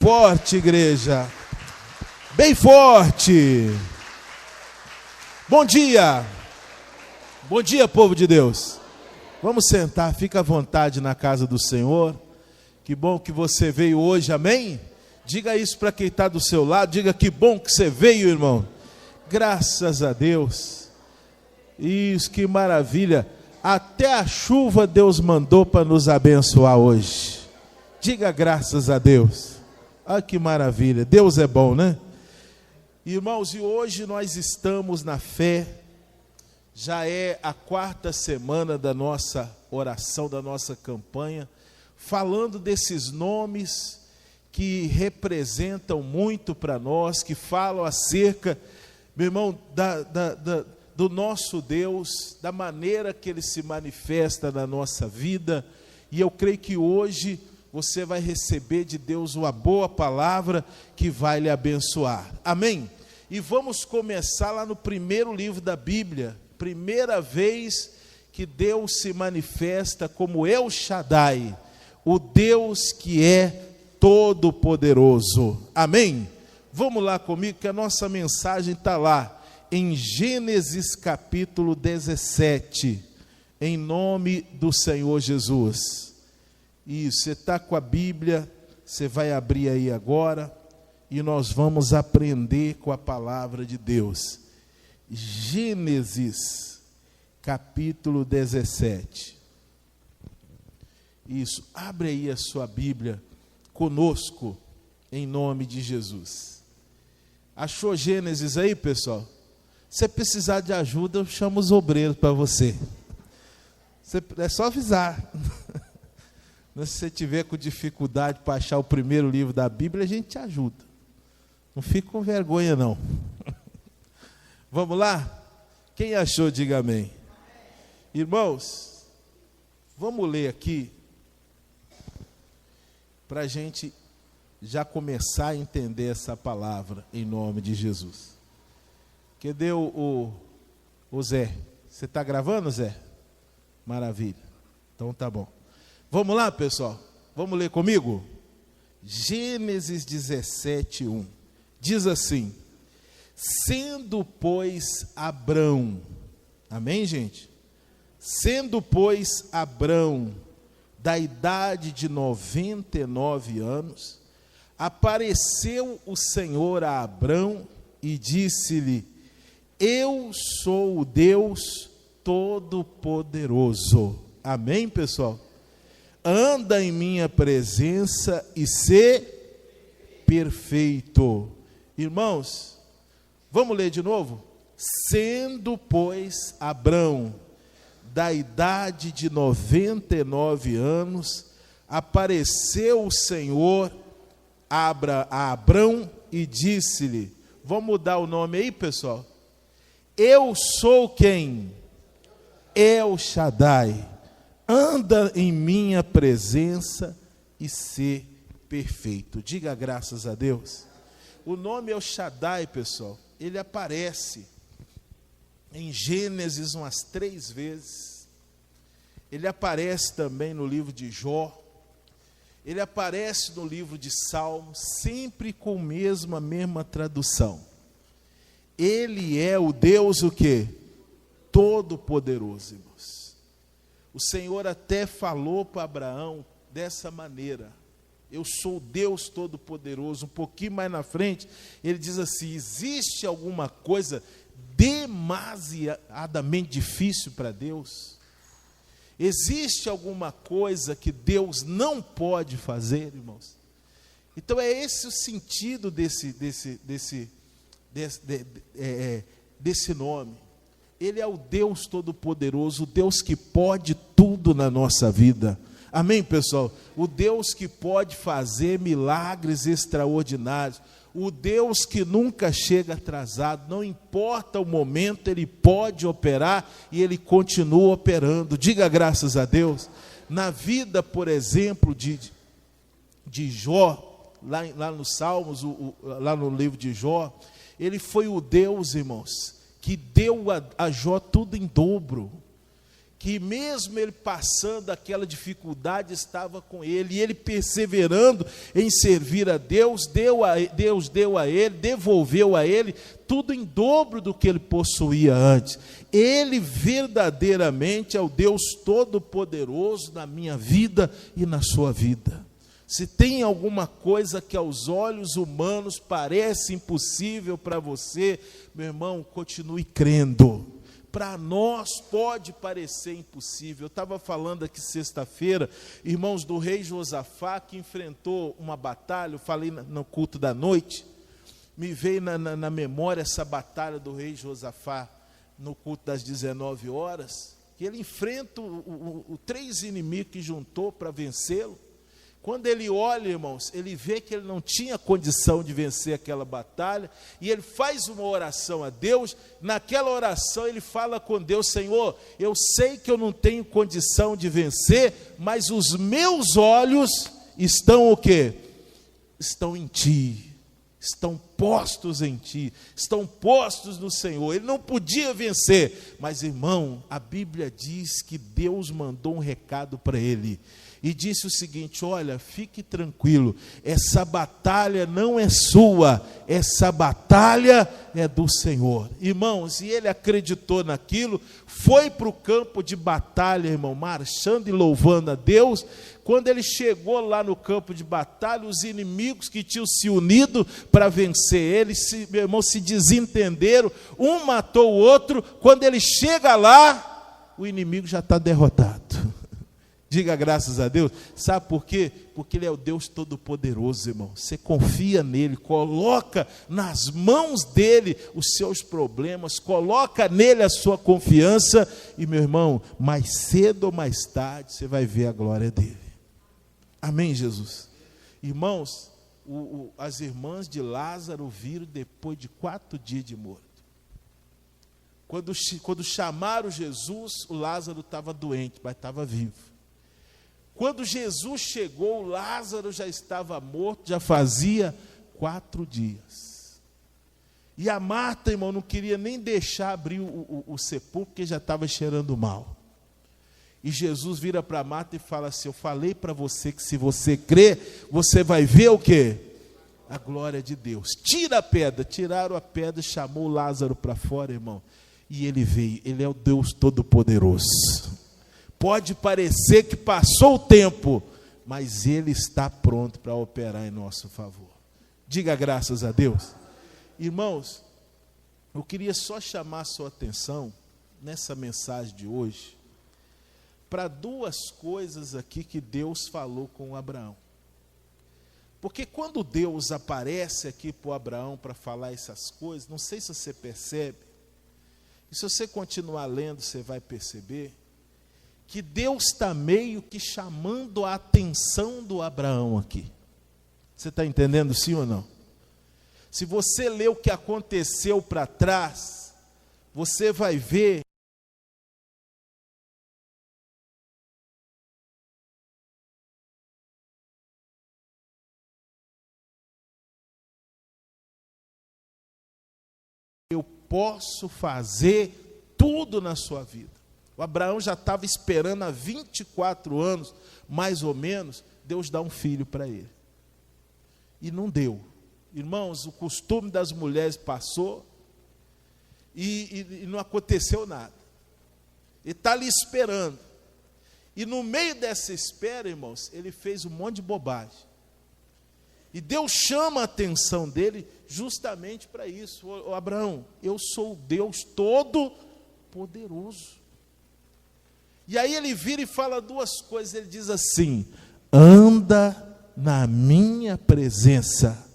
forte, igreja. Bem forte. Bom dia. Bom dia, povo de Deus. Vamos sentar, fica à vontade na casa do Senhor. Que bom que você veio hoje, amém? Diga isso para quem está do seu lado, diga que bom que você veio, irmão. Graças a Deus. Isso, que maravilha. Até a chuva Deus mandou para nos abençoar hoje. Diga graças a Deus. Ah, que maravilha. Deus é bom, né? Irmãos, e hoje nós estamos na fé. Já é a 4ª semana da nossa oração, da nossa campanha, falando desses nomes que representam muito para nós, que falam acerca, meu irmão, do nosso Deus, da maneira que Ele se manifesta na nossa vida. E eu creio que hoje você vai receber de Deus uma boa palavra que vai lhe abençoar. Amém? E vamos começar lá no primeiro livro da Bíblia. Primeira vez que Deus se manifesta como El Shaddai, o Deus que é todo-poderoso. Amém? Vamos lá comigo, que a nossa mensagem está lá, em Gênesis capítulo 17, em nome do Senhor Jesus. Isso, você está com a Bíblia, você vai abrir aí agora, e nós vamos aprender com a palavra de Deus. Gênesis capítulo 17. Isso, abre aí a sua Bíblia conosco, em nome de Jesus. Achou Gênesis aí, pessoal? Se precisar de ajuda, eu chamo os obreiros para você. É só avisar. Se você tiver com dificuldade para achar o primeiro livro da Bíblia, a gente te ajuda. Não fique com vergonha, não. Vamos lá? Quem achou, diga amém. Irmãos, vamos ler aqui, para a gente já começar a entender essa palavra, em nome de Jesus. Cadê o Zé? Você está gravando, Zé? Maravilha. Então tá bom. Vamos lá, pessoal? Vamos ler comigo? Gênesis 17, 1. Diz assim: sendo, pois, Abrão, amém, gente? Sendo, pois, Abrão, da idade de 99 anos, apareceu o Senhor a Abrão e disse-lhe: eu sou o Deus Todo-Poderoso. Amém, pessoal? Anda em minha presença e sê perfeito. Irmãos, vamos ler de novo? Sendo, pois, Abrão, da idade de 99 anos, apareceu o Senhor a Abrão e disse-lhe, vamos mudar o nome aí, pessoal? Eu sou quem? El Shaddai. Anda em minha presença e sê perfeito. Diga graças a Deus. O nome El Shaddai, pessoal, ele aparece em Gênesis umas 3 vezes. Ele aparece também no livro de Jó. Ele aparece no livro de Salmos, sempre com a mesma tradução. Ele é o Deus o quê? Todo-Poderoso, irmãos. O Senhor até falou para Abraão dessa maneira: eu sou o Deus Todo-Poderoso. Um pouquinho mais na frente, ele diz assim: existe alguma coisa demasiadamente difícil para Deus? Existe alguma coisa que Deus não pode fazer, irmãos? Então é esse o sentido desse nome. Ele é o Deus Todo-Poderoso, o Deus que pode tudo na nossa vida. Amém, pessoal? O Deus que pode fazer milagres extraordinários. O Deus que nunca chega atrasado. Não importa o momento, Ele pode operar e Ele continua operando. Diga graças a Deus. Na vida, por exemplo, de Jó, lá nos Salmos, lá no livro de Jó, ele foi o Deus, irmãos, que deu a Jó tudo em dobro. que mesmo ele passando aquela dificuldade, estava com ele, e ele perseverando em servir a Deus, Deus deu a ele, devolveu a ele, tudo em dobro do que ele possuía antes. Ele verdadeiramente é o Deus Todo-Poderoso na minha vida e na sua vida. Se tem alguma coisa que aos olhos humanos parece impossível para você, meu irmão, continue crendo. Para nós pode parecer impossível. Eu estava falando aqui sexta-feira, irmãos, do rei Josafá, que enfrentou uma batalha. Eu falei no culto da noite, me veio na memória essa batalha do rei Josafá, no culto das 19 horas, que ele enfrenta os 3 inimigos que juntou para vencê-lo. Quando ele olha, irmãos, ele vê que ele não tinha condição de vencer aquela batalha, e ele faz uma oração a Deus. Naquela oração ele fala com Deus: Senhor, eu sei que eu não tenho condição de vencer, mas os meus olhos estão o quê? Estão em Ti. Estão postos em Ti, estão postos no Senhor. Ele não podia vencer, mas irmão, a Bíblia diz que Deus mandou um recado para ele, e disse o seguinte: olha, fique tranquilo, essa batalha não é sua, essa batalha é do Senhor. Irmãos, e ele acreditou naquilo, foi para o campo de batalha, irmão, marchando e louvando a Deus. Quando ele chegou lá no campo de batalha, os inimigos que tinham se unido para vencer ele, meu irmão, se desentenderam, um matou o outro. Quando ele chega lá, o inimigo já está derrotado. Diga graças a Deus. Sabe por quê? Porque Ele é o Deus Todo-Poderoso, irmão. Você confia nele, coloca nas mãos dele os seus problemas, coloca nele a sua confiança, e meu irmão, mais cedo ou mais tarde, você vai ver a glória dele. Amém, Jesus? Irmãos, as irmãs de Lázaro viram depois de 4 dias de morto. Quando chamaram Jesus, o Lázaro estava doente, mas estava vivo. Quando Jesus chegou, Lázaro já estava morto, já fazia 4 dias. E a Marta, irmão, não queria nem deixar abrir o sepulcro, porque já estava cheirando mal. E Jesus vira para Marta e fala assim: eu falei para você que se você crer, você vai ver o quê? A glória de Deus. Tira a pedra. Tiraram a pedra, chamou Lázaro para fora, irmão. E ele veio. Ele é o Deus Todo-Poderoso. Pode parecer que passou o tempo, mas Ele está pronto para operar em nosso favor. Diga graças a Deus. Irmãos, eu queria só chamar a sua atenção, nessa mensagem de hoje, para 2 coisas aqui que Deus falou com Abraão. Porque quando Deus aparece aqui para Abraão para falar essas coisas, não sei se você percebe, e se você continuar lendo, você vai perceber, que Deus está meio que chamando a atenção do Abraão aqui. Você está entendendo, sim ou não? Se você ler o que aconteceu para trás, você vai ver eu posso fazer tudo na sua vida. O Abraão já estava esperando há 24 anos, mais ou menos, Deus dar um filho para ele. E não deu. Irmãos, o costume das mulheres passou e não aconteceu nada. Ele está ali esperando. E no meio dessa espera, irmãos, ele fez um monte de bobagem. E Deus chama a atenção dele justamente para isso. Ô, Abraão, eu sou o Deus Todo-Poderoso. E aí ele vira e fala 2 coisas. Ele diz assim: anda na minha presença.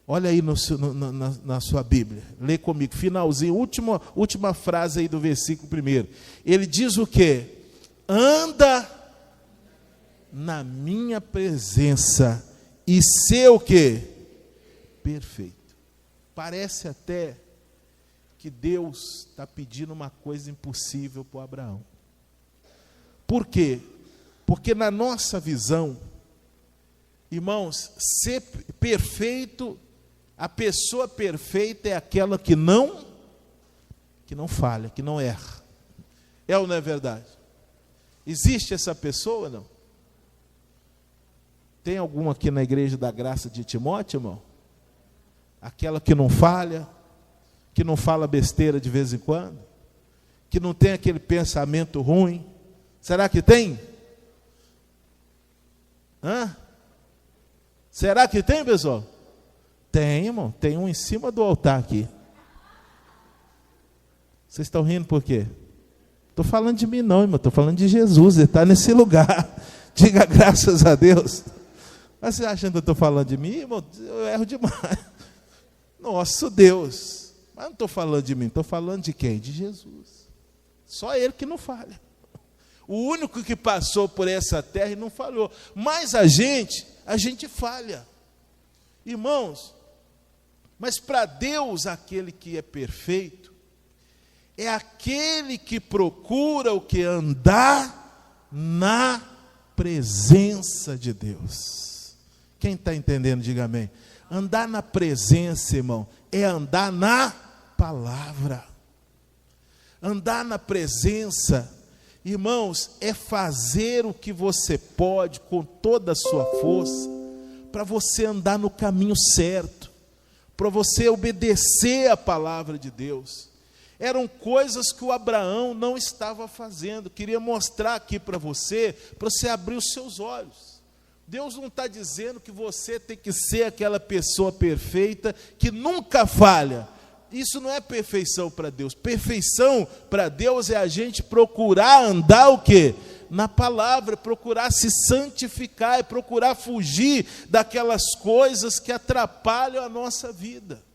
Olha aí na sua Bíblia, lê comigo, finalzinho, última frase aí do versículo 1. Ele diz o quê? Anda na minha presença e ser o quê? Perfeito. Parece até que Deus está pedindo uma coisa impossível para o Abraão. Por quê? Porque na nossa visão, irmãos, ser perfeito, a pessoa perfeita é aquela que não falha, que não erra. É ou não é verdade? Existe essa pessoa, não? Tem alguma aqui na igreja da graça de Timóteo, irmão? Aquela que não falha, que não fala besteira de vez em quando, que não tem aquele pensamento ruim. Será que tem? Será que tem, pessoal? Tem, irmão. Tem um em cima do altar aqui. Vocês estão rindo por quê? Estou falando de mim não, irmão. Estou falando de Jesus. Ele está nesse lugar. Diga graças a Deus. Mas você achando que eu estou falando de mim, irmão? Eu erro demais. Nosso Deus. Mas não estou falando de mim. Estou falando de quem? De Jesus. Só Ele que não falha. O único que passou por essa terra e não falhou. Mas a gente falha. Irmãos, mas para Deus, aquele que é perfeito, é aquele que procura o que? Andar na presença de Deus. Quem está entendendo, diga amém. Andar na presença, irmão, é andar na palavra. Andar na presença, irmãos, é fazer o que você pode com toda a sua força, para você andar no caminho certo, para você obedecer a palavra de Deus. Eram coisas que o Abraão não estava fazendo. Queria mostrar aqui para você abrir os seus olhos. Deus não está dizendo que você tem que ser aquela pessoa perfeita, que nunca falha. Isso não é perfeição para Deus. Perfeição para Deus é a gente procurar andar o quê? Na palavra, procurar se santificar, procurar fugir daquelas coisas que atrapalham a nossa vida.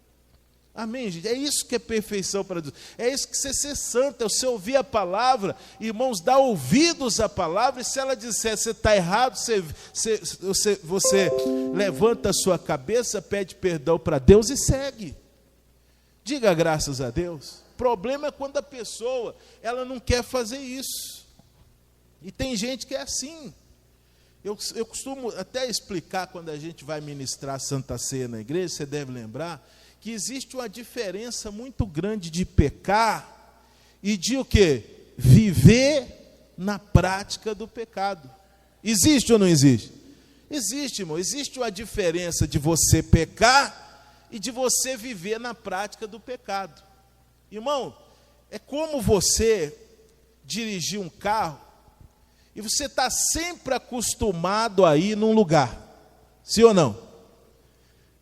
Amém, gente? É isso que é perfeição para Deus. É isso que você ser santo, é você ouvir a palavra, irmãos, dar ouvidos à palavra, e se ela disser, você está errado, você levanta a sua cabeça, pede perdão para Deus e segue. Diga graças a Deus. O problema é quando a pessoa, ela não quer fazer isso. E tem gente que é assim. Eu costumo até explicar, quando a gente vai ministrar a Santa Ceia na igreja, você deve lembrar, que existe uma diferença muito grande de pecar e de o quê? Viver na prática do pecado. Existe ou não existe? Existe, irmão. Existe uma diferença de você pecar e de você viver na prática do pecado. Irmão, é como você dirigir um carro e você está sempre acostumado a ir num lugar. Sim ou não?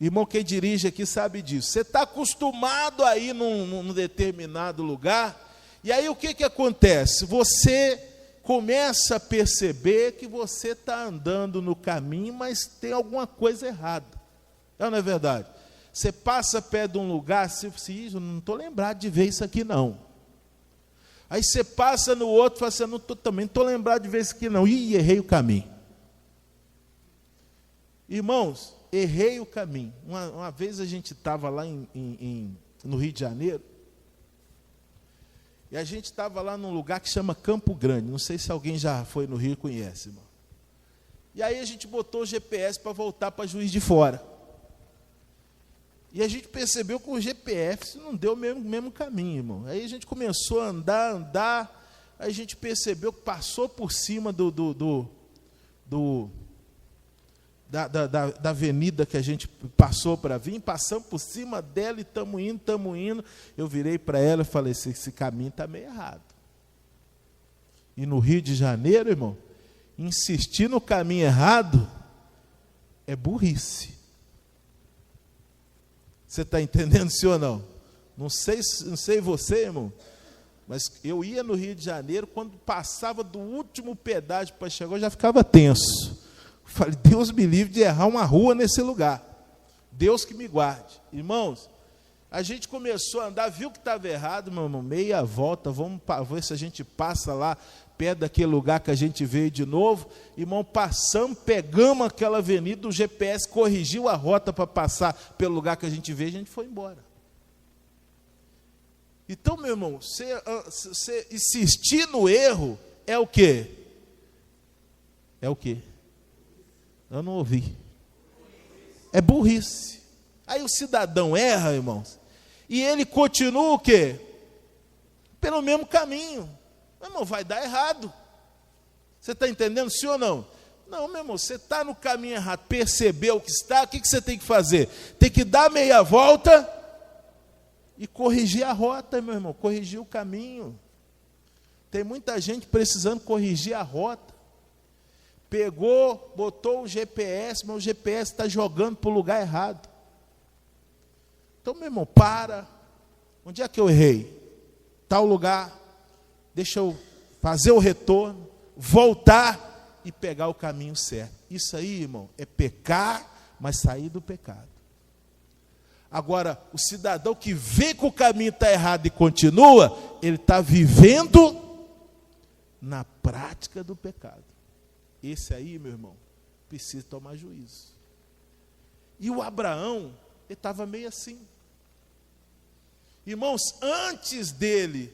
Irmão, quem dirige aqui sabe disso. Você está acostumado a ir num determinado lugar, e aí o que acontece? Você começa a perceber que você está andando no caminho, mas tem alguma coisa errada. Não é verdade? Você passa perto de um lugar, você diz, eu não estou lembrado de ver isso aqui não. Aí você passa no outro e fala assim, também não estou lembrado de ver isso aqui não. Ih, errei o caminho. Irmãos, errei o caminho. Uma vez a gente estava lá no Rio de Janeiro, e a gente estava lá num lugar que chama Campo Grande. Não sei se alguém já foi no Rio e conhece, irmão. E aí a gente botou o GPS para voltar para Juiz de Fora. E a gente percebeu que o GPS não deu o mesmo caminho, irmão. Aí a gente começou a andar, aí a gente percebeu que passou por cima da avenida que a gente passou para vir, passamos por cima dela e estamos indo. Eu virei para ela e falei, esse caminho está meio errado. E no Rio de Janeiro, irmão, insistir no caminho errado é burrice. Você está entendendo, sim ou não? Não sei você, irmão, mas eu ia no Rio de Janeiro, quando passava do último pedágio para chegar, eu já ficava tenso. Falei, Deus me livre de errar uma rua nesse lugar. Deus que me guarde. Irmãos, a gente começou a andar, viu que estava errado, meu irmão, meia volta, vamos ver se a gente passa lá, perto daquele lugar que a gente veio de novo. Irmão, passamos, pegamos aquela avenida, o GPS corrigiu a rota para passar pelo lugar que a gente veio, e a gente foi embora. Então, meu irmão, você insistir no erro é o quê? É o quê? Eu não ouvi. É burrice. Aí o cidadão erra, irmãos, e ele continua o quê? Pelo mesmo caminho. Meu irmão, vai dar errado. Você está entendendo, sim ou não? Não, meu irmão, você está no caminho errado, percebeu que está, o que você tem que fazer? Tem que dar meia volta e corrigir a rota, meu irmão, corrigir o caminho. Tem muita gente precisando corrigir a rota. Pegou, botou o GPS, mas o GPS está jogando para o lugar errado. Então, meu irmão, para. Onde é que eu errei? Tal lugar. Deixa eu fazer o retorno, voltar e pegar o caminho certo. Isso aí, irmão, é pecar, mas sair do pecado. Agora, o cidadão que vê que o caminho está errado e continua, ele está vivendo na prática do pecado. Esse aí, meu irmão, precisa tomar juízo. E o Abraão, ele estava meio assim. Irmãos, antes dele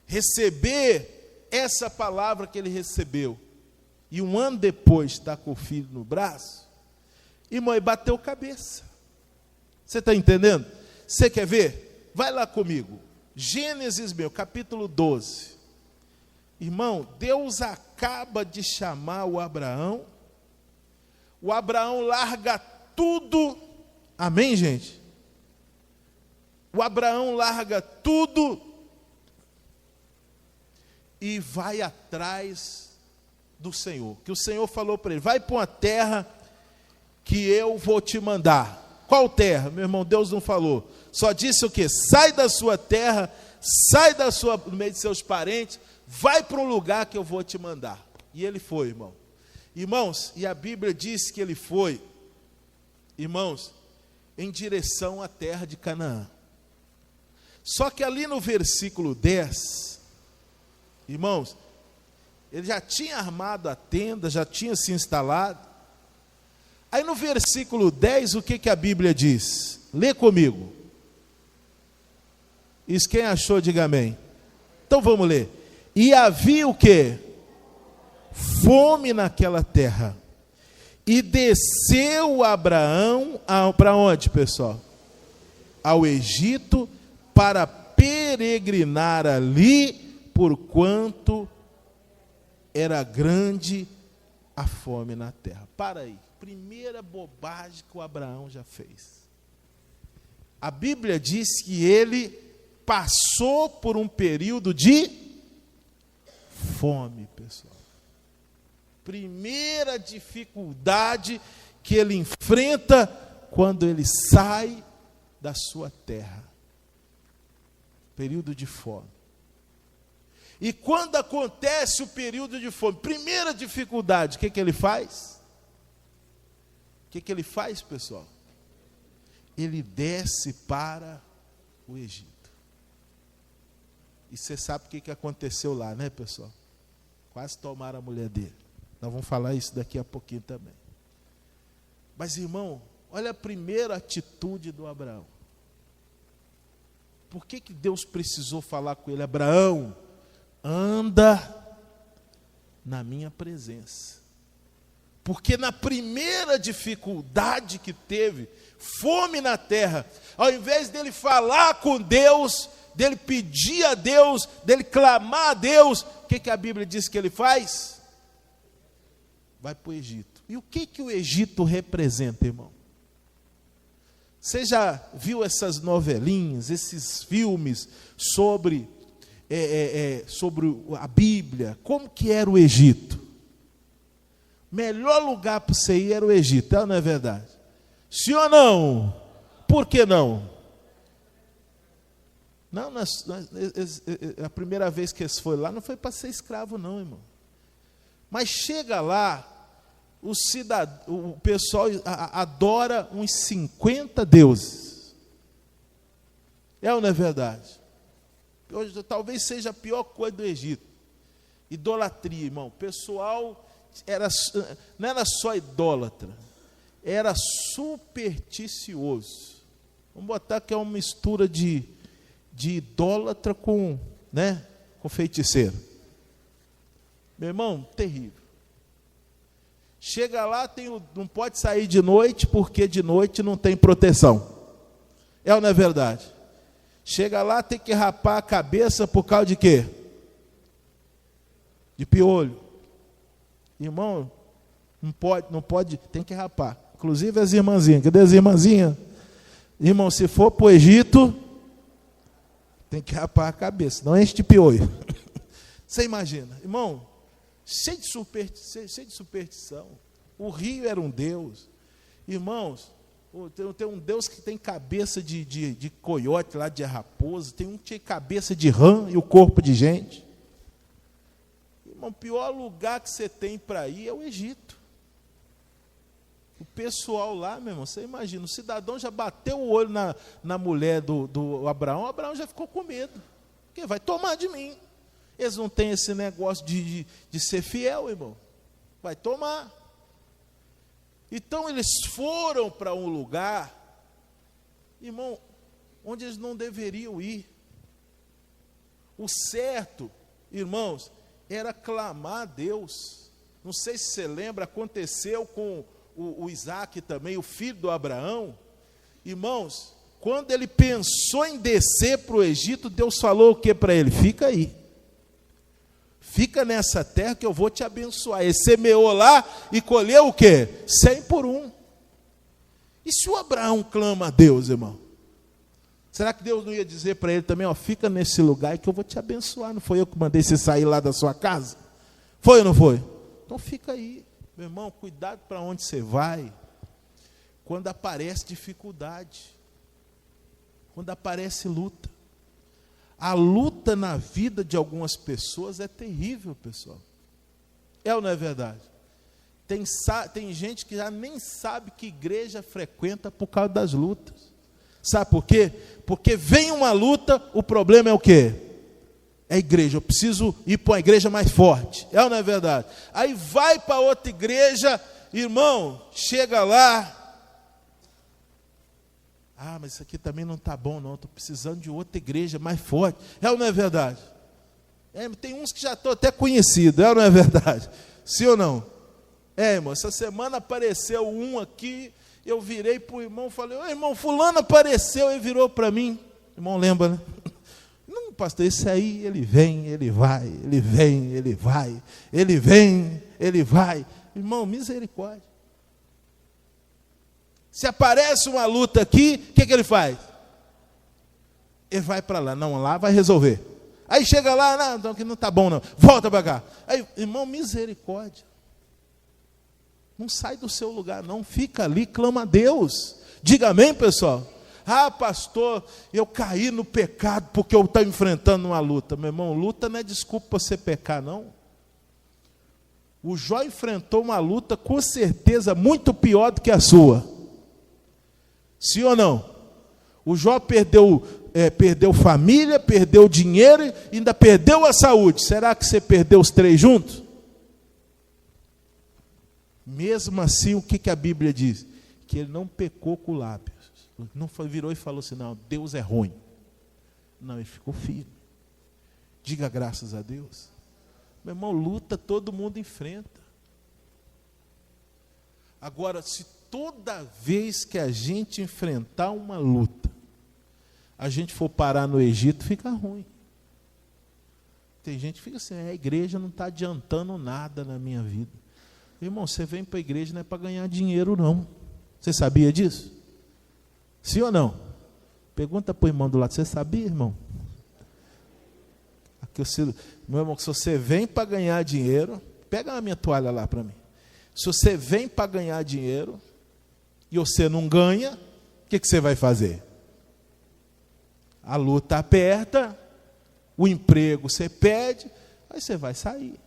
receber essa palavra que ele recebeu, e um ano depois está com o filho no braço, irmão, ele bateu cabeça. Você está entendendo? Você quer ver? Vai lá comigo. Gênesis, capítulo 12. Irmão, Deus acaba de chamar o Abraão larga tudo, amém, gente? O Abraão larga tudo e vai atrás do Senhor, que o Senhor falou para ele, vai para uma terra que eu vou te mandar. Qual terra? Meu irmão, Deus não falou, só disse o quê? Sai da sua terra, sai do meio de seus parentes, vai para um lugar que eu vou te mandar. E ele foi, irmão. Irmãos, e a Bíblia diz que ele foi, irmãos, em direção à terra de Canaã. Só que ali no versículo 10, irmãos, ele já tinha armado a tenda, já tinha se instalado. Aí no versículo 10, o que a Bíblia diz? Lê comigo. Isso quem achou, diga amém. Então vamos ler. E havia o quê? Fome naquela terra. E desceu Abraão para onde, pessoal? Ao Egito, para peregrinar ali, porquanto era grande a fome na terra. Para aí. Primeira bobagem que o Abraão já fez. A Bíblia diz que ele passou por um período de fome, pessoal. Primeira dificuldade que ele enfrenta quando ele sai da sua terra. Período de fome. E quando acontece o período de fome, primeira dificuldade, o que ele faz? O que ele faz, pessoal? Ele desce para o Egito. E você sabe o que aconteceu lá, né, pessoal? Quase tomaram a mulher dele. Nós vamos falar isso daqui a pouquinho também. Mas, irmão, olha a primeira atitude do Abraão. Por que Deus precisou falar com ele? Abraão, anda na minha presença. Porque na primeira dificuldade que teve, fome na terra, ao invés dele falar com Deus, dele pedir a Deus, dele clamar a Deus, o que a Bíblia diz que ele faz? Vai para o Egito. E o que o Egito representa, irmão? Você já viu essas novelinhas, esses filmes sobre a Bíblia? Como que era o Egito? Melhor lugar para você ir era o Egito, não é verdade? Sim ou não? Por que não? Não, a primeira vez que eles foram lá não foi para ser escravo não, irmão. Mas chega lá, o pessoal adora uns 50 deuses. É ou não é verdade? Hoje, talvez seja a pior coisa do Egito. Idolatria, irmão. O pessoal não era só idólatra, era supersticioso. Vamos botar que é uma mistura de idólatra com feiticeiro. Meu irmão, terrível. Chega lá, não pode sair de noite, porque de noite não tem proteção. É ou não é verdade? Chega lá, tem que rapar a cabeça por causa de quê? De piolho. Irmão, não pode, tem que rapar. Inclusive as irmãzinhas, cadê as irmãzinhas? Irmão, se for para o Egito, tem que rapar a cabeça, não enche de piolho. Você imagina, irmão, cheio de superstição. O rio era um deus. Irmãos, tem um deus que tem cabeça de coiote lá, de raposa, tem um que tem cabeça de rã e o corpo de gente. Irmão, o pior lugar que você tem para ir é o Egito. O pessoal lá, meu irmão, você imagina, o cidadão já bateu o olho na mulher do Abraão, o Abraão já ficou com medo, porque vai tomar de mim. Eles não têm esse negócio de ser fiel, irmão, vai tomar. Então eles foram para um lugar, irmão, onde eles não deveriam ir. O certo, irmãos, era clamar a Deus. Não sei se você lembra, aconteceu com o Isaac também, o filho do Abraão. Irmãos, quando ele pensou em descer para o Egito, Deus falou o que para ele? Fica aí. Fica nessa terra que eu vou te abençoar. Ele semeou lá e colheu o quê? 100 por 1. E se o Abraão clama a Deus, irmão? Será que Deus não ia dizer para ele também, ó, fica nesse lugar que eu vou te abençoar? Não foi eu que mandei você sair lá da sua casa? Foi ou não foi? Então fica aí. Meu irmão, cuidado para onde você vai, quando aparece dificuldade, quando aparece luta. A luta na vida de algumas pessoas é terrível, pessoal. É ou não é verdade? Tem gente que já nem sabe que igreja frequenta por causa das lutas. Sabe por quê? Porque vem uma luta, o problema é o quê? É a igreja, eu preciso ir para uma igreja mais forte. É ou não é verdade? Aí vai para outra igreja, irmão, chega lá. Ah, mas isso aqui também não está bom não, estou precisando de outra igreja mais forte. É ou não é verdade? Tem uns que já estão até conhecidos, é ou não é verdade? Sim ou não? Irmão, essa semana apareceu um aqui, eu virei para o irmão e falei, ô irmão, fulano apareceu, ele virou para mim. O irmão lembra, né? Não, pastor, esse aí, ele vem, ele vai, ele vem, ele vai, ele vem, ele vai. Irmão, misericórdia. Se aparece uma luta aqui, o que ele faz? Ele vai para lá, não, lá vai resolver. Aí chega lá, não, que não está bom não, volta para cá. Aí, irmão, misericórdia. Não sai do seu lugar não, fica ali, clama a Deus. Diga amém, pessoal. Ah, pastor, eu caí no pecado porque eu estou enfrentando uma luta. Meu irmão, luta não é desculpa para você pecar, não. O Jó enfrentou uma luta com certeza muito pior do que a sua. Sim ou não? O Jó perdeu família, perdeu dinheiro e ainda perdeu a saúde. Será que você perdeu os três juntos? Mesmo assim, o que a Bíblia diz? Que ele não pecou com lábios. Não virou e falou assim, não, Deus é ruim. Não, ele ficou firme. Diga graças a Deus. Meu irmão, luta todo mundo enfrenta. Agora, se toda vez que a gente enfrentar uma luta, a gente for parar no Egito, fica ruim. Tem gente que fica assim, a igreja não está adiantando nada na minha vida. Irmão, você vem para a igreja não é para ganhar dinheiro, não. Você sabia disso? Sim ou não? Pergunta para o irmão do lado, você sabia, irmão? Meu irmão, se você vem para ganhar dinheiro, pega a minha toalha lá para mim. Se você vem para ganhar dinheiro e você não ganha, o que você vai fazer? A luta aperta, o emprego você perde, aí você vai sair.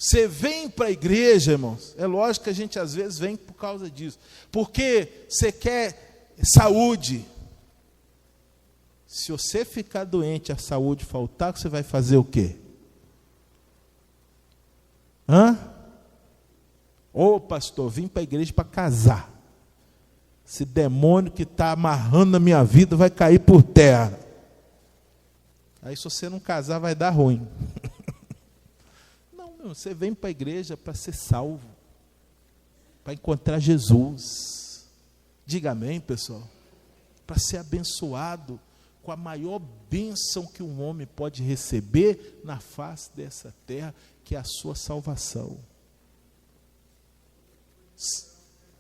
Você vem para a igreja, irmãos, é lógico que a gente às vezes vem por causa disso, porque você quer saúde. Se você ficar doente, a saúde faltar, você vai fazer o quê? Ô pastor, vim para a igreja para casar. Esse demônio que está amarrando a minha vida vai cair por terra. Aí se você não casar vai dar ruim. Você vem para a igreja para ser salvo, para encontrar Jesus. Diga amém, pessoal. Para ser abençoado com a maior bênção que um homem pode receber na face dessa terra, que é a sua salvação.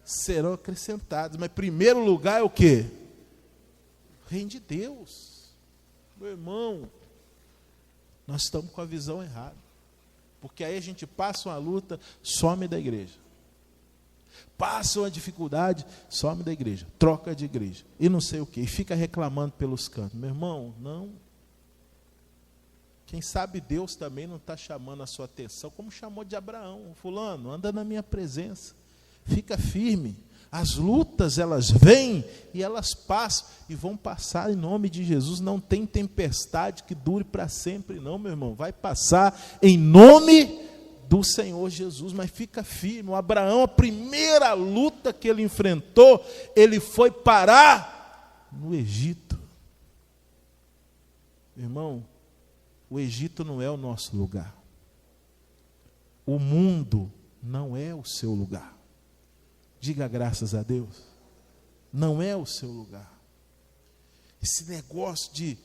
Serão acrescentados, mas em primeiro lugar é o quê? O reino de Deus. Meu irmão, nós estamos com a visão errada, porque aí a gente passa uma luta, some da igreja, passa uma dificuldade, some da igreja, troca de igreja, e não sei o quê, e fica reclamando pelos cantos. Meu irmão, não. Quem sabe Deus também não está chamando a sua atenção, como chamou de Abraão. Fulano, anda na minha presença, fica firme. As lutas, elas vêm e elas passam, e vão passar em nome de Jesus. Não tem tempestade que dure para sempre não, meu irmão. Vai passar em nome do Senhor Jesus, mas fica firme. O Abraão, a primeira luta que ele enfrentou, ele foi parar no Egito. Irmão, o Egito não é o nosso lugar. O mundo não é o seu lugar. Diga graças a Deus. Não é o seu lugar. Esse negócio de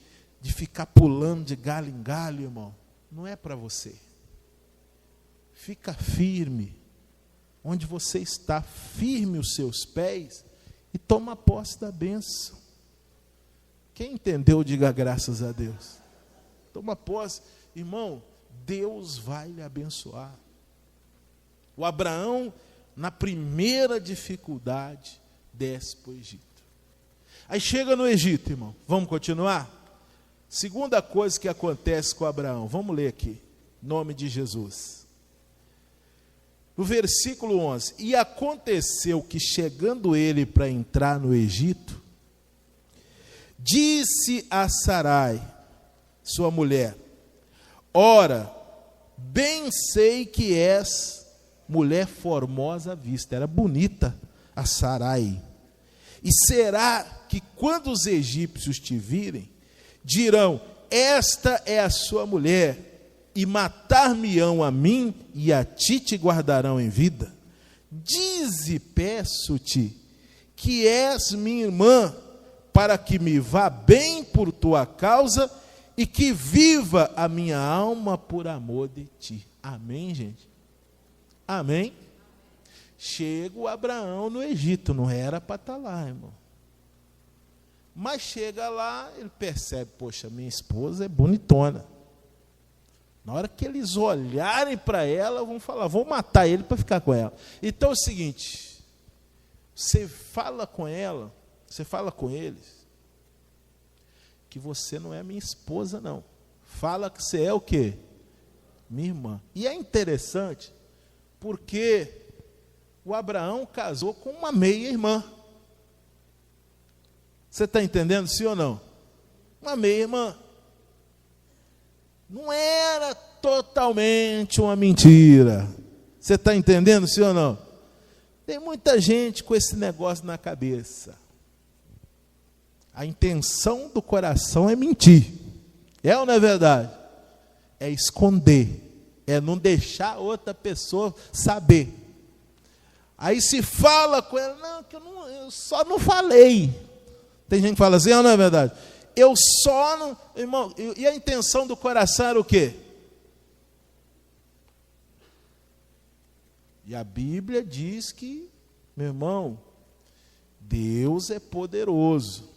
ficar pulando de galho em galho, irmão, não é para você. Fica firme. Onde você está, firme os seus pés e toma posse da bênção. Quem entendeu, diga graças a Deus. Toma posse. Irmão, Deus vai lhe abençoar. O Abraão, na primeira dificuldade, desce para o Egito. Aí chega no Egito, irmão. Vamos continuar? Segunda coisa que acontece com Abraão. Vamos ler aqui. Em nome de Jesus. No versículo 11. E aconteceu que, chegando ele para entrar no Egito, disse a Sarai, sua mulher: ora, bem sei que és mulher formosa à vista. Era bonita a Sarai. E será que quando os egípcios te virem, dirão: esta é a sua mulher, e matar-me-ão a mim, e a ti te guardarão em vida? Dize, peço-te, que és minha irmã, para que me vá bem por tua causa, e que viva a minha alma por amor de ti. Amém, gente? Amém? Chega o Abraão no Egito, não era para estar lá, irmão. Mas chega lá, ele percebe: poxa, minha esposa é bonitona. Na hora que eles olharem para ela, vão falar: vou matar ele para ficar com ela. Então é o seguinte, você fala com ela, você fala com eles, que você não é minha esposa, não. Fala que você é o quê? Minha irmã. E é interessante, porque o Abraão casou com uma meia-irmã. Você está entendendo, sim ou não? Uma meia-irmã. Não era totalmente uma mentira. Você está entendendo, sim ou não? Tem muita gente com esse negócio na cabeça. A intenção do coração é mentir. É ou não é verdade? É esconder. É não deixar outra pessoa saber. Aí se fala com ela: não, que eu só não falei. Tem gente que fala assim, não é verdade? Eu só não... Irmão, e a intenção do coração era o quê? E a Bíblia diz que, meu irmão, Deus é poderoso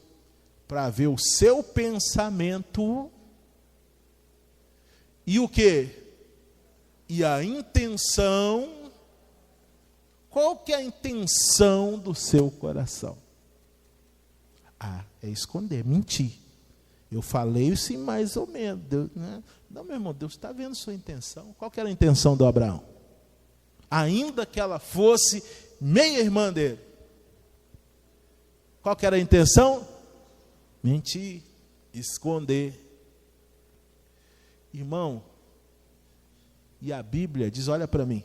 para ver o seu pensamento e o quê? E a intenção. Qual que é a intenção do seu coração? É esconder, mentir. Eu falei assim mais ou menos. Deus, né? Não, meu irmão, Deus está vendo sua intenção. Qual que era a intenção do Abraão? Ainda que ela fosse meia-irmã dele. Qual que era a intenção? Mentir, esconder. Irmão, e a Bíblia diz, olha para mim,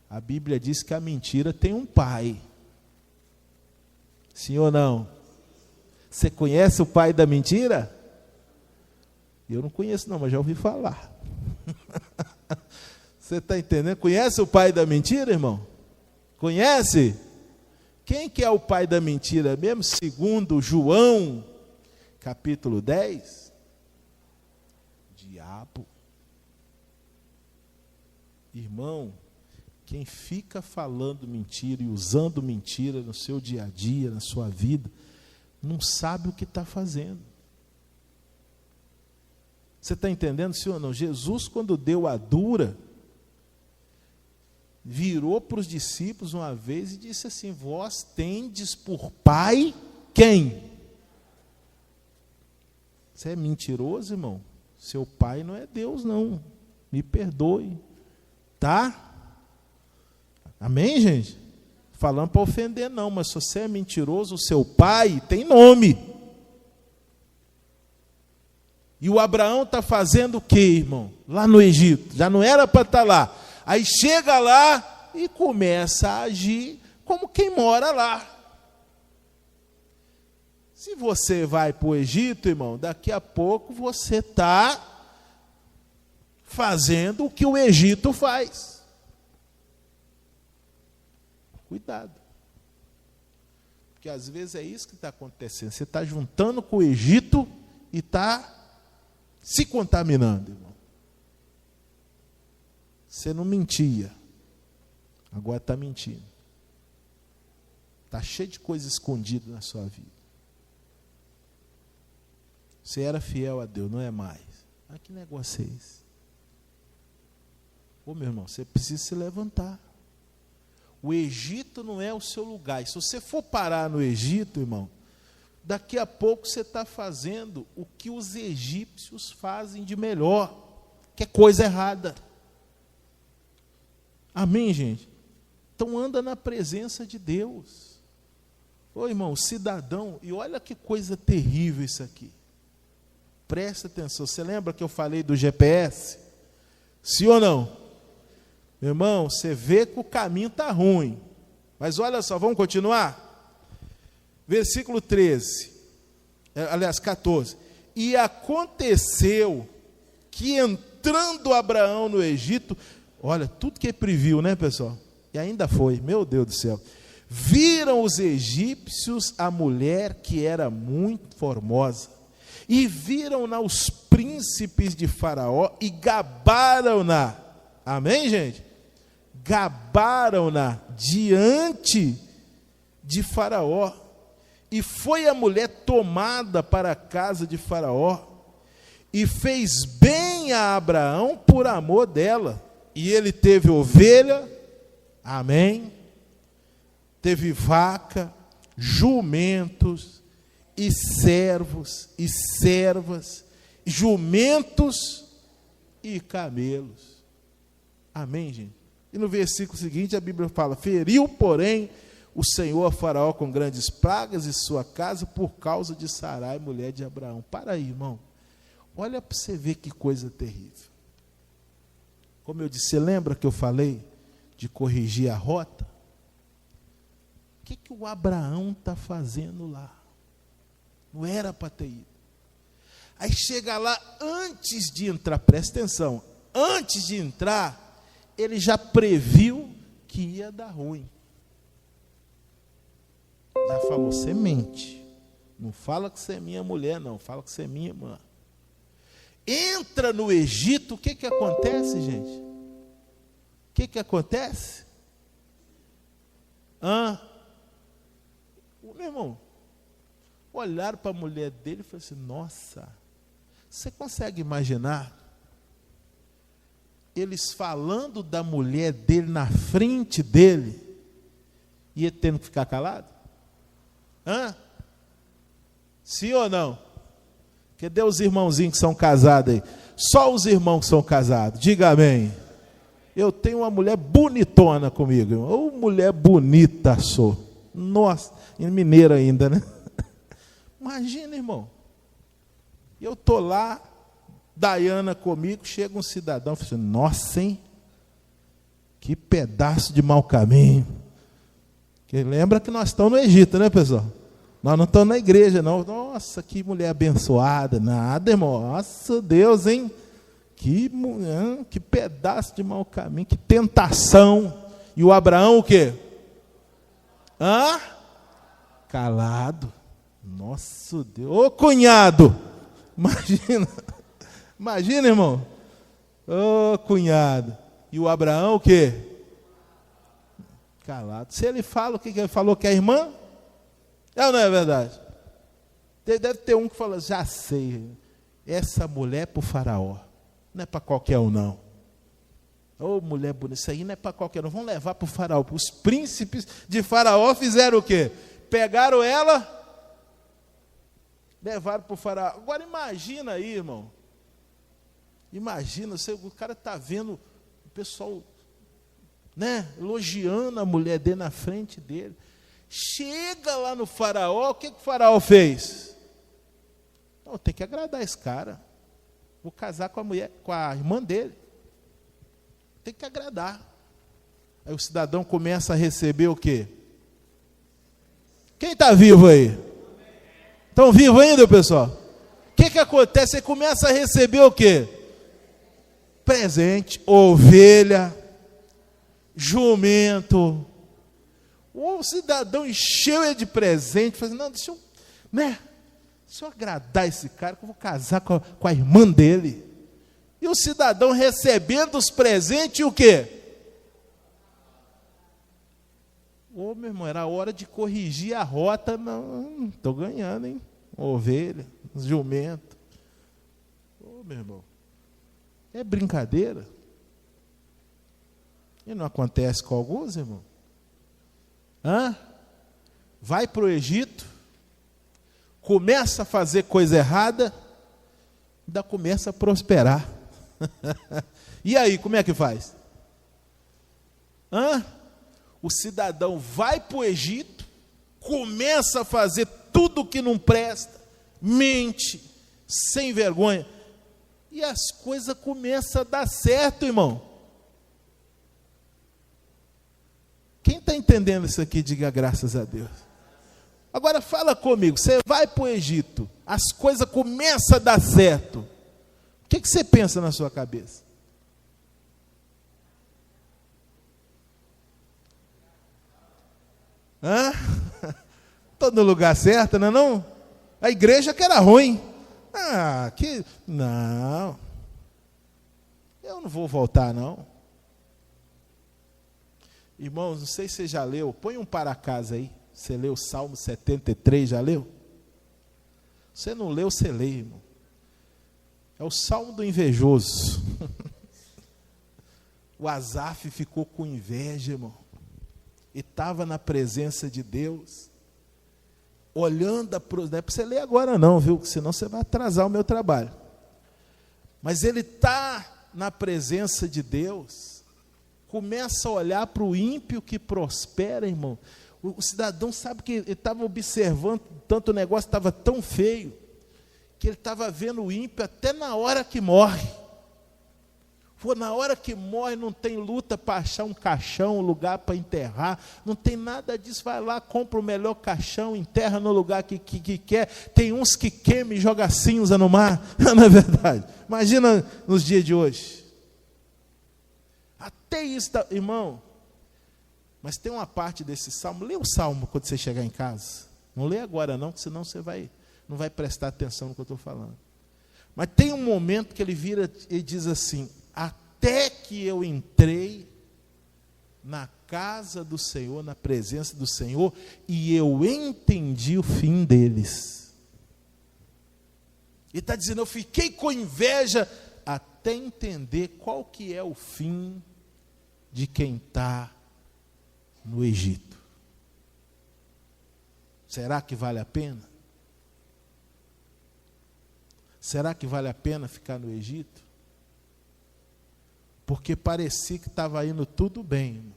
a Bíblia diz que a mentira tem um pai. Sim ou não? Você conhece o pai da mentira? Eu não conheço não, mas já ouvi falar. Você está entendendo? Conhece o pai da mentira, irmão? Conhece? Quem que é o pai da mentira mesmo? Segundo João, capítulo 10, diabo. Irmão, quem fica falando mentira e usando mentira no seu dia a dia, na sua vida, não sabe o que está fazendo. Você está entendendo, sim ou não? Jesus, quando deu a dura, virou para os discípulos uma vez e disse assim: vós tendes por pai quem? Você é mentiroso, irmão? Seu pai não é Deus, não. Me perdoe. Tá? Amém, gente? Falando para ofender, não, mas se você é mentiroso, o seu pai tem nome. E o Abraão está fazendo o quê, irmão? Lá no Egito. Já não era para estar lá. Aí chega lá e começa a agir como quem mora lá. Se você vai para o Egito, irmão, daqui a pouco você está fazendo o que o Egito faz. Cuidado. Porque às vezes é isso que está acontecendo. Você está juntando com o Egito e está se contaminando, irmão. Você não mentia, agora está mentindo. Está cheio de coisa escondida na sua vida. Você era fiel a Deus, não é mais. Mas que negócio é esse? Ô, meu irmão, você precisa se levantar. O Egito não é o seu lugar. E se você for parar no Egito, irmão, daqui a pouco você está fazendo o que os egípcios fazem de melhor, que é coisa errada. Amém, gente? Então anda na presença de Deus. Ô, irmão, cidadão, e olha que coisa terrível isso aqui. Presta atenção. Você lembra que eu falei do GPS? Sim ou não? Meu irmão, você vê que o caminho está ruim. Mas olha só, vamos continuar? Versículo 13. Aliás, 14. E aconteceu que entrando Abraão no Egito, olha, tudo que ele previu, né, pessoal? E ainda foi, meu Deus do céu. Viram os egípcios a mulher que era muito formosa, e viram-na os príncipes de Faraó, e gabaram-na. Amém, gente? Gabaram-na diante de Faraó. E foi a mulher tomada para a casa de Faraó, e fez bem a Abraão por amor dela. E ele teve ovelha, amém? Teve vaca, jumentos, e servos, e servas, jumentos e camelos. Amém, gente? E no versículo seguinte a Bíblia fala: feriu, porém, o Senhor a Faraó com grandes pragas e sua casa por causa de Sarai, mulher de Abraão. Para aí, irmão. Olha para você ver que coisa terrível. Como eu disse, você lembra que eu falei de corrigir a rota? O que o Abraão está fazendo lá? Não era para ter ido. Aí chega lá, antes de entrar, presta atenção, antes de entrar, ele já previu que ia dar ruim. Já falou: você mente. Não fala que você é minha mulher, não. Fala que você é minha irmã. Entra no Egito, o que acontece, gente? O que acontece? Meu irmão, olharam para a mulher dele e falaram assim: nossa, você consegue imaginar eles falando da mulher dele na frente dele e ele tendo que ficar calado? Sim ou não? Cadê os irmãozinhos que são casados aí? Só os irmãos que são casados, diga amém. Eu tenho uma mulher bonitona comigo, irmão. Ô, mulher bonita sou. Nossa, mineira ainda, né? Imagina, irmão. Eu estou lá, Dayana comigo, chega um cidadão e fala assim: nossa, hein? Que pedaço de mau caminho. Que lembra que nós estamos no Egito, né, pessoal? Nós não estamos na igreja, não. Nossa, que mulher abençoada. Nada, irmão. Nossa, Deus, hein? Que pedaço de mau caminho, que tentação. E o Abraão o quê? Calado. Nossa Deus, ô cunhado, imagina, irmão, ô cunhado, e o Abraão o quê? Calado. Se ele fala, o que ele falou, que é irmã? É ou não é verdade? Deve ter um que fala, já sei, essa mulher é para o faraó, não é para qualquer um não. Ô mulher bonita, isso aí não é para qualquer um, vamos levar para o faraó. Os príncipes de faraó fizeram o quê? Pegaram ela, levaram para o faraó. Agora imagina aí, irmão. Imagina, o cara está vendo o pessoal, né, elogiando a mulher dele na frente dele. Chega lá no faraó, o que o faraó fez? Não, tem que agradar esse cara. Vou casar com a mulher, com a irmã dele. Tem que agradar. Aí o cidadão começa a receber o quê? Quem está vivo aí? Estão vivos ainda, pessoal? O que acontece? Você começa a receber o quê? Presente, ovelha, jumento. O cidadão encheu ele de presente, falou assim, não, deixa eu agradar esse cara, que eu vou casar com a irmã dele. E o cidadão recebendo os presentes, e o quê? Ô, meu irmão, era hora de corrigir a rota. Não, estou ganhando, hein? Ovelha, jumento. Ô, meu irmão, é brincadeira. E não acontece com alguns, irmão? Vai para o Egito, começa a fazer coisa errada, ainda começa a prosperar. E aí, como é que faz? O cidadão vai para o Egito, começa a fazer tudo que não presta, mente, sem vergonha, e as coisas começam a dar certo, irmão. Quem está entendendo isso aqui, diga graças a Deus. Agora fala comigo, você vai para o Egito, as coisas começam a dar certo. O que você pensa na sua cabeça? Estou no lugar certo, não é não? A igreja que era ruim. Não. Eu não vou voltar, não. Irmãos, não sei se você já leu, põe um para casa aí. Você leu o Salmo 73, já leu? Você não leu, você lê, irmão. É o Salmo do invejoso. O Asaf ficou com inveja, irmão. E estava na presença de Deus. Olhando não é para você ler agora não, viu? Senão você vai atrasar o meu trabalho. Mas ele está na presença de Deus. Começa a olhar para o ímpio que prospera, irmão. O cidadão sabe que ele estava observando, tanto o negócio estava tão feio, que ele estava vendo o ímpio até na hora que morre. Na hora que morre não tem luta para achar um caixão, um lugar para enterrar, não tem nada disso, vai lá, compra o melhor caixão, enterra no lugar que quer, tem uns que queimam e jogam cinza no mar, não é verdade? Imagina nos dias de hoje. Até isso, irmão, mas tem uma parte desse salmo, lê o salmo quando você chegar em casa, não lê agora não, senão você não vai prestar atenção no que eu estou falando. Mas tem um momento que ele vira e diz assim, até que eu entrei na casa do Senhor, na presença do Senhor, e eu entendi o fim deles. Ele está dizendo, eu fiquei com inveja até entender qual que é o fim de quem está no Egito. Será que vale a pena? Será que vale a pena ficar no Egito? Porque parecia que estava indo tudo bem. Irmão.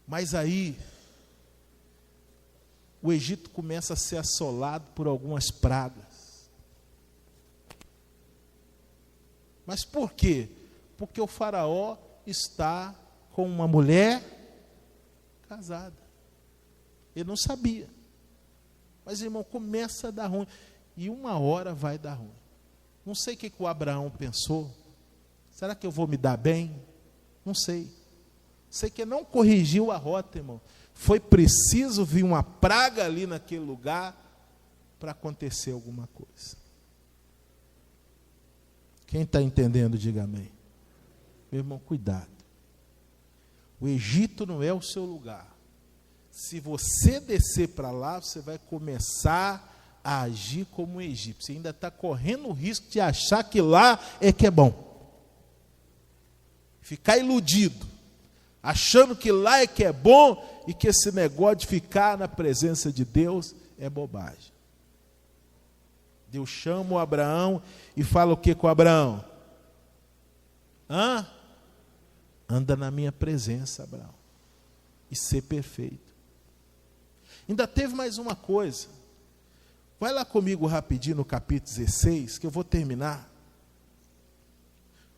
Mas aí, o Egito começa a ser assolado por algumas pragas. Mas por quê? Porque o faraó está com uma mulher casada. Ele não sabia. Mas, irmão, começa a dar ruim. E uma hora vai dar ruim. Não sei o que o Abraão pensou. Será que eu vou me dar bem? Não sei. Sei que não corrigiu a rota, irmão. Foi preciso vir uma praga ali naquele lugar para acontecer alguma coisa. Quem está entendendo, diga amém. Meu irmão, cuidado. O Egito não é o seu lugar. Se você descer para lá, você vai começar a agir como um egípcio. Você ainda está correndo o risco de achar que lá é que é bom. Ficar iludido, achando que lá é que é bom e que esse negócio de ficar na presença de Deus é bobagem. Deus chama o Abraão e fala o que com o Abraão? Anda na minha presença, Abraão, e ser perfeito. Ainda teve mais uma coisa. Vai lá comigo rapidinho no capítulo 16, que eu vou terminar.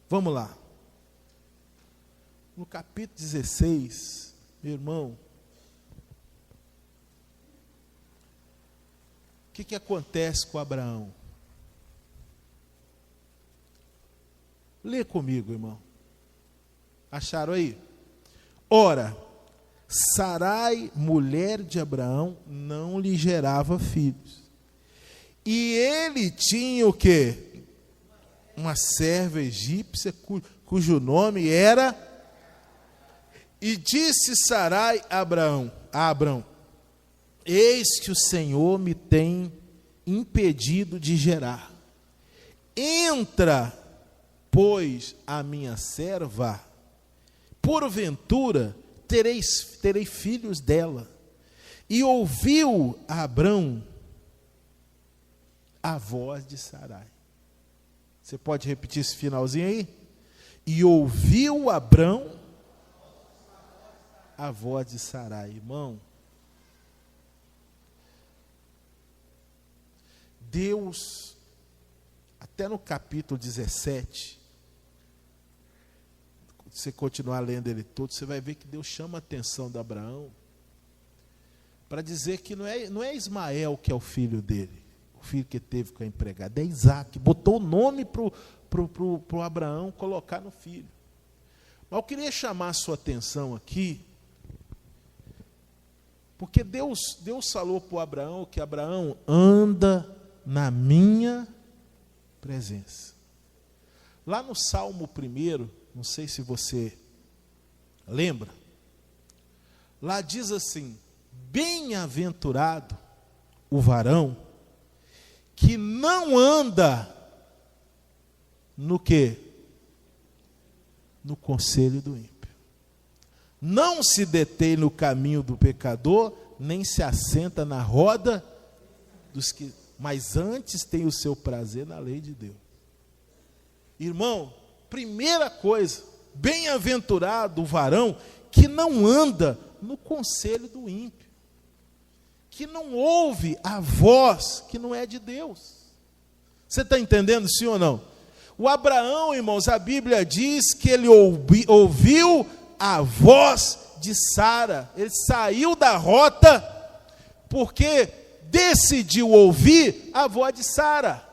Vamos lá. No capítulo 16, meu irmão, o que acontece com Abraão? Lê comigo, irmão. Acharam aí? Ora, Sarai, mulher de Abraão, não lhe gerava filhos. E ele tinha o quê? Uma serva egípcia, cujo nome era... E disse Sarai a Abraão, eis que o Senhor me tem impedido de gerar. Entra, pois, a minha serva, porventura terei filhos dela. E ouviu Abrão a voz de Sarai. Você pode repetir esse finalzinho aí? E ouviu Abrão a voz de Sarai. Irmão, Deus, até no capítulo 17, se você continuar lendo ele todo, você vai ver que Deus chama a atenção de Abraão para dizer que não é Ismael que é o filho dele, o filho que teve com a empregada, é Isaac. Botou o nome para o Abraão colocar no filho. Mas eu queria chamar a sua atenção aqui, porque Deus falou para o Abraão que Abraão anda na minha presença. Lá no Salmo 1, não sei se você lembra, lá diz assim: bem-aventurado o varão que não anda no quê? No conselho do ímpio. Não se detém no caminho do pecador, nem se assenta na roda dos que... Mas antes tem o seu prazer na lei de Deus. Irmão, primeira coisa, bem-aventurado o varão que não anda no conselho do ímpio, que não ouve a voz que não é de Deus. Você está entendendo, sim ou não? O Abraão, irmãos, a Bíblia diz que ele ouviu a voz de Sara. Ele saiu da rota porque decidiu ouvir a voz de Sara.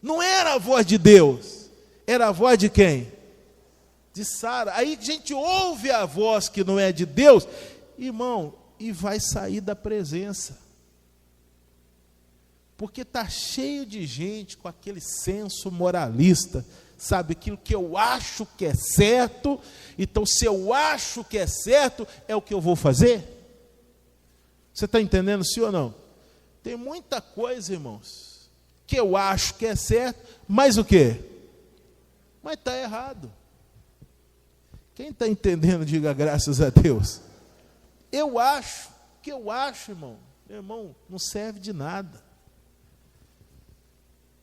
Não era a voz de Deus, era a voz de quem? De Sara. Aí a gente ouve a voz que não é de Deus, irmão, e vai sair da presença. Porque está cheio de gente com aquele senso moralista, sabe, aquilo que eu acho que é certo, então se eu acho que é certo, é o que eu vou fazer? Você está entendendo, sim ou não? Tem muita coisa, irmãos, que eu acho que é certo, mas o quê? Mas está errado. Quem está entendendo, diga graças a Deus. Eu acho, irmão, meu irmão, não serve de nada.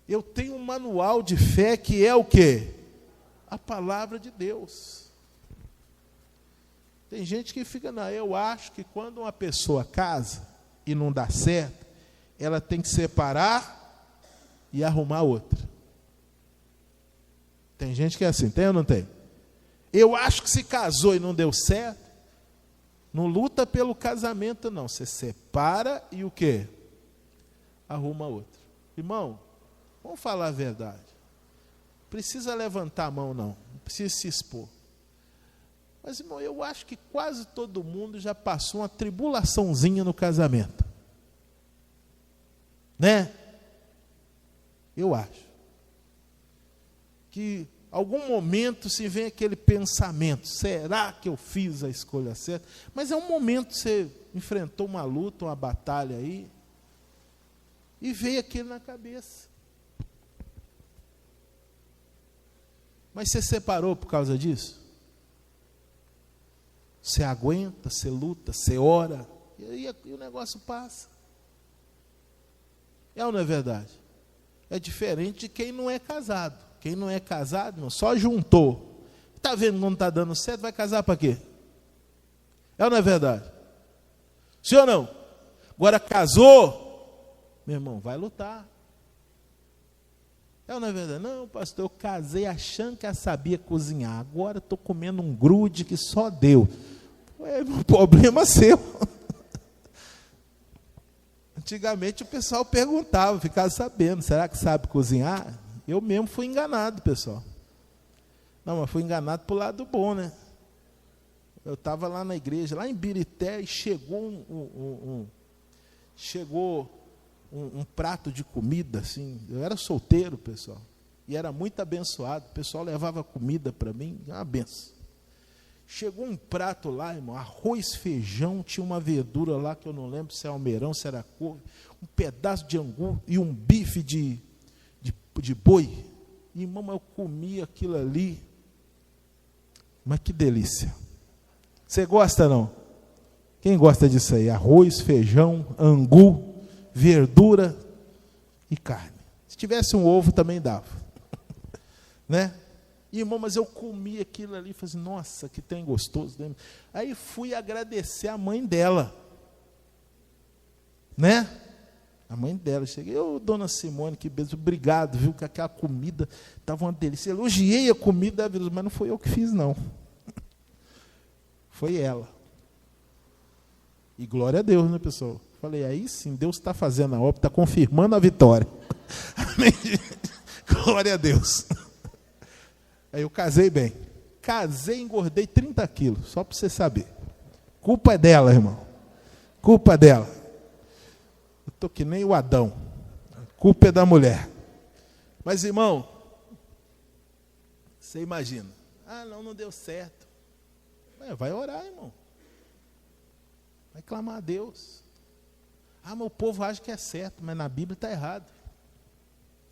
Eu tenho um manual de fé que é o quê? A palavra de Deus. Tem gente que fica, não, eu acho que quando uma pessoa casa e não dá certo, ela tem que separar e arrumar outra. Tem gente que é assim, tem ou não tem? Eu acho que se casou e não deu certo, não luta pelo casamento não, você separa e o quê? Arruma outra. Irmão, vamos falar a verdade. Não precisa levantar a mão não precisa se expor. Mas, irmão, eu acho que quase todo mundo já passou uma tribulaçãozinha no casamento. Né? Eu acho. Que algum momento se vem aquele pensamento, será que eu fiz a escolha certa? Mas é um momento que você enfrentou uma luta, uma batalha aí, e veio aquilo na cabeça. Mas você separou por causa disso? Você aguenta, você luta, você ora, e aí o negócio passa. É ou não é verdade? É diferente de quem não é casado. Quem não é casado, irmão, só juntou. Está vendo que não está dando certo, vai casar para quê? É ou não é verdade? Sim ou não? Agora casou, meu irmão, vai lutar. É ou não é verdade? Não, pastor, eu casei achando que eu sabia cozinhar. Agora estou comendo um grude que só deu. É um problema seu. Antigamente o pessoal perguntava, ficava sabendo, será que sabe cozinhar? Eu mesmo fui enganado, pessoal. Não, mas fui enganado para o lado bom, né? Eu estava lá na igreja, lá em Birité, e chegou um prato de comida, assim. Eu era solteiro, pessoal, e era muito abençoado. O pessoal levava comida para mim, uma benção. Chegou um prato lá, irmão, arroz, feijão, tinha uma verdura lá, que eu não lembro se é almeirão, se era couve, um pedaço de angu e um bife de boi. Irmão, eu comi aquilo ali, mas que delícia. Você gosta, não? Quem gosta disso aí? Arroz, feijão, angu, verdura e carne. Se tivesse um ovo também dava. Né? Irmão, mas eu comi aquilo ali e falei assim, nossa, que trem gostoso. Aí fui agradecer a mãe dela. Né? A mãe dela. Cheguei, dona Simone, que beijo, obrigado, viu, que aquela comida estava uma delícia. Elogiei a comida, mas não foi eu que fiz, não. Foi ela. E glória a Deus, né, pessoal? Falei, aí sim, Deus está fazendo a obra, está confirmando a vitória. Amém? Glória a Deus. Aí eu casei bem. Casei e engordei 30 quilos, só para você saber. Culpa é dela, irmão. Culpa dela. Eu estou que nem o Adão. Culpa é da mulher. Mas, irmão, você imagina. Não deu certo. Vai orar, irmão. Vai clamar a Deus. Mas o povo acha que é certo, mas na Bíblia está errado.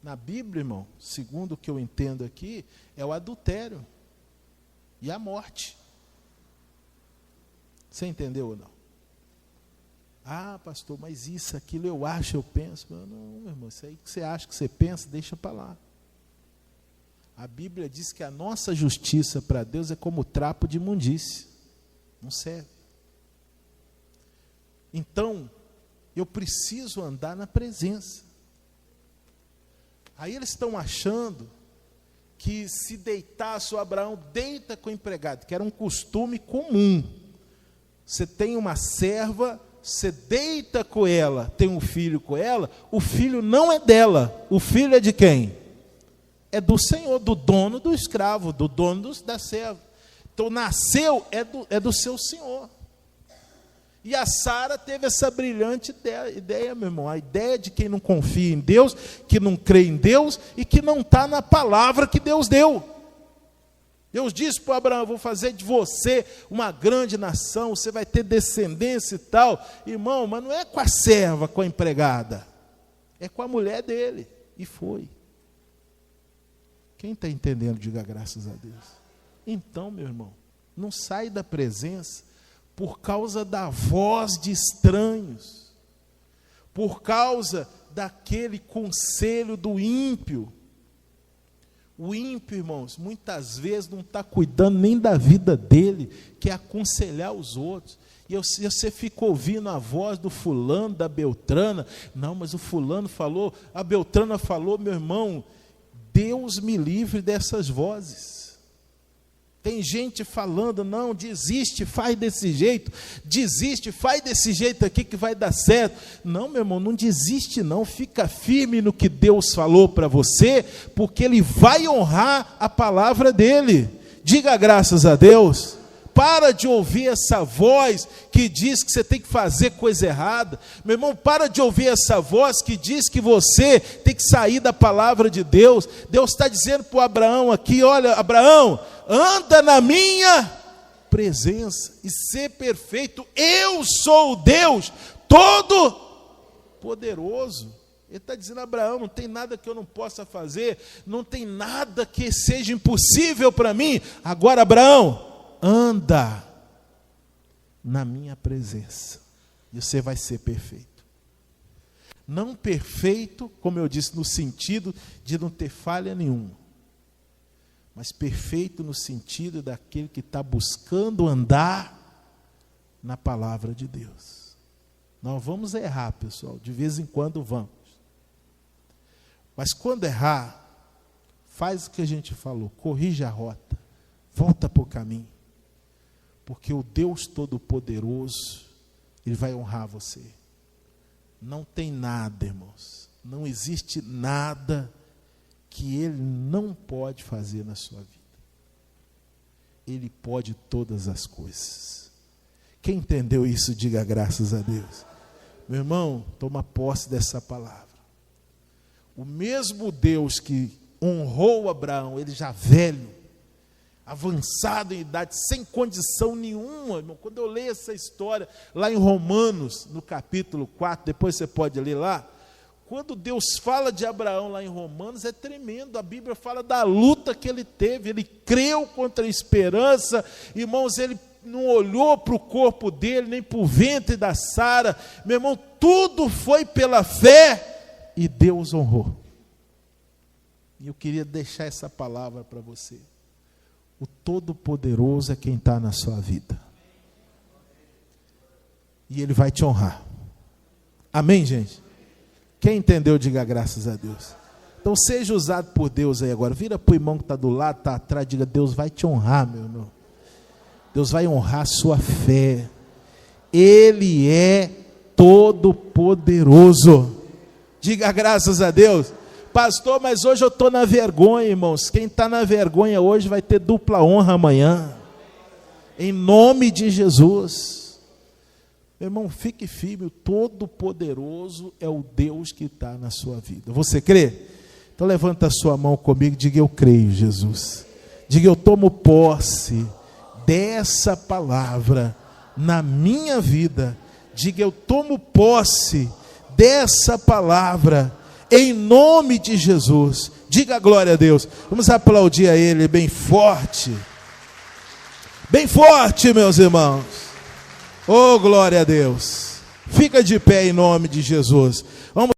Na Bíblia, irmão, segundo o que eu entendo aqui, é o adultério e a morte. Você entendeu ou não? Pastor, mas isso, aquilo eu acho, eu penso. Não, meu irmão, isso aí que você acha, que você pensa, deixa para lá. A Bíblia diz que a nossa justiça para Deus é como trapo de imundície. Não serve. Então, eu preciso andar na presença. Aí eles estão achando que se deitasse o Abraão, deita com o empregado, que era um costume comum. Você tem uma serva, você deita com ela, tem um filho com ela, o filho não é dela, o filho é de quem? É do Senhor, do dono do escravo, do dono da serva. Então nasceu, é do seu Senhor. E a Sara teve essa brilhante ideia, meu irmão, a ideia de quem não confia em Deus, que não crê em Deus e que não está na palavra que Deus deu. Deus disse para Abraão, eu vou fazer de você uma grande nação, você vai ter descendência e tal. Irmão, mas não é com a serva, com a empregada, é com a mulher dele. E foi. Quem está entendendo, diga graças a Deus. Então, meu irmão, não sai da presença por causa da voz de estranhos, por causa daquele conselho do ímpio. O ímpio, irmãos, muitas vezes não está cuidando nem da vida dele, quer aconselhar os outros. E você fica ouvindo a voz do fulano, da Beltrana. Não, mas o fulano falou, a Beltrana falou, meu irmão, Deus me livre dessas vozes. Tem gente falando, não, desiste, faz desse jeito, desiste, faz desse jeito aqui que vai dar certo. Não, meu irmão, não desiste não, fica firme no que Deus falou para você, porque Ele vai honrar a palavra dele. Diga graças a Deus, para de ouvir essa voz que diz que você tem que fazer coisa errada. Meu irmão, para de ouvir essa voz que diz que você tem que sair da palavra de Deus. Deus está dizendo para o Abraão aqui: olha, Abraão, anda na minha presença e ser perfeito. Eu sou o Deus Todo-Poderoso. Ele está dizendo: Abraão, não tem nada que eu não possa fazer, não tem nada que seja impossível para mim. Agora, Abraão, anda na minha presença e você vai ser perfeito. Não perfeito, como eu disse, no sentido de não ter falha nenhuma, mas perfeito no sentido daquele que está buscando andar na palavra de Deus. Nós vamos errar, pessoal, de vez em quando vamos. Mas quando errar, faz o que a gente falou, corrija a rota, volta para o caminho. Porque o Deus Todo-Poderoso, Ele vai honrar você. Não tem nada, irmãos, não existe nada que Ele não pode fazer na sua vida. Ele pode todas as coisas. Quem entendeu isso, diga graças a Deus. Meu irmão, toma posse dessa palavra. O mesmo Deus que honrou Abraão, ele já velho, avançado em idade, sem condição nenhuma, irmão. Quando eu leio essa história, lá em Romanos, no capítulo 4, depois você pode ler lá, quando Deus fala de Abraão lá em Romanos, é tremendo. A Bíblia fala da luta que ele teve, ele creu contra a esperança, irmãos, ele não olhou para o corpo dele, nem para o ventre da Sara, meu irmão, tudo foi pela fé, e Deus honrou. E eu queria deixar essa palavra para você. O Todo-Poderoso é quem está na sua vida. E Ele vai te honrar. Amém, gente? Quem entendeu, diga graças a Deus. Então seja usado por Deus aí agora. Vira para o irmão que está do lado, está atrás, diga: Deus vai te honrar, meu irmão. Deus vai honrar a sua fé. Ele é todo-poderoso. Diga graças a Deus. Pastor, mas hoje eu estou na vergonha, irmãos. Quem está na vergonha hoje vai ter dupla honra amanhã. Em nome de Jesus. Meu irmão, fique firme. O Todo-Poderoso é o Deus que está na sua vida. Você crê? Então levanta a sua mão comigo e diga: eu creio, Jesus. Diga: eu tomo posse dessa palavra na minha vida. Diga: eu tomo posse dessa palavra em nome de Jesus. Diga glória a Deus. Vamos aplaudir a Ele bem forte. Bem forte, meus irmãos. Oh, glória a Deus. Fica de pé em nome de Jesus. Vamos